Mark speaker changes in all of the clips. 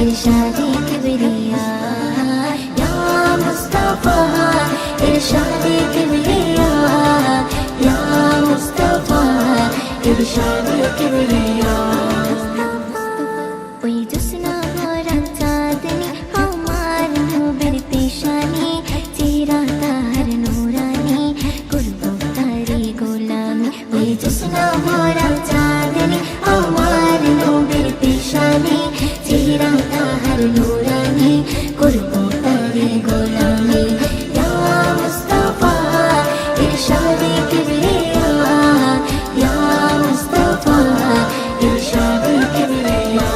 Speaker 1: इरशादे किबरिया या मुस्तफा इरशादे किबरिया या मुस्तफा इरशादे किबरिया ওই জোসনা ভরা চাঁদনি আমার নূরের পেশানি চেহারা তার নূরানি করব তারি গোলামি ওই জোসনা ভরা চাঁদনি আমার নূরের পেশানি চেহারা তার নূরানি করব তারি গোলামি ইয়া মুস্তাফা ইরশাদে কিবরিয়া ইয়া মুস্তাফা ইরশাদে কিবরিয়া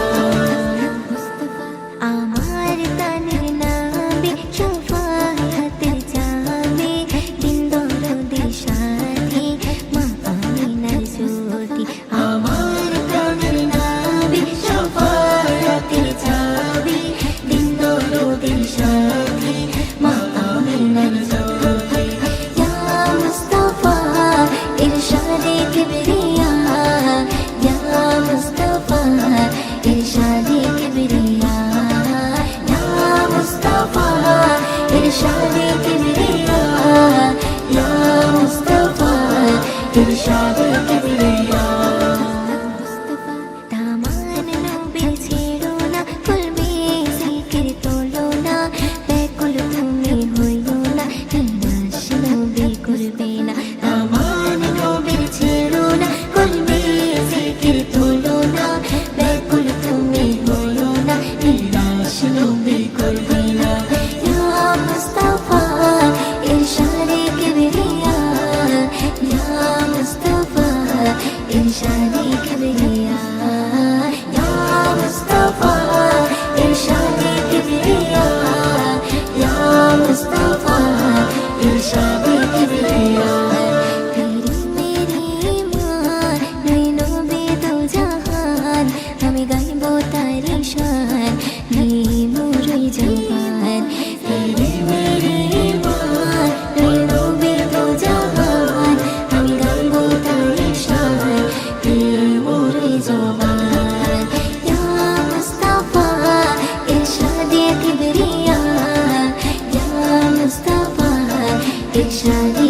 Speaker 1: আমার তানের নামে শফায়াতের চাবি দিন দরদের সাথী মা আমিনার জ্যোতি আমার তানের নামে শফায়াতের চাবি দিন দরদের সাথী মা আমিনার জ্যোতি ইয়া মুস্তাফা ইরশাদে কিবরিয়া ইয়া মুস্তাফা ইরশাদে কিবরিয়া इरशादे किबरिया या मुस्तफा इरशादे किबरिया दामान नबीर छेड़ो ना कुलबे जिक्र तोलो ना बेकुल तुमी होइयो ना निराश नबी करबे ना दामान नबीर छेड़ो ना कुलबे जिक्र तोलो ना बेकुल तुमी होइयो ना निराश नबी करबे ना इरशादे किबरिया या मुस्तफा इरशादे किबरिया या मुस्तफा इरशादे किबरिया तेरी मेरी मां नैनों में दो जहान हमें गाइबो तारी शान नहीं मोरी जवान तेरी मेरी मां नैनों में दो जहान हमें गाइबो तारी शान ज़बान या मुस्तफा इरशादे किबरिया या मुस्तफा इरशादे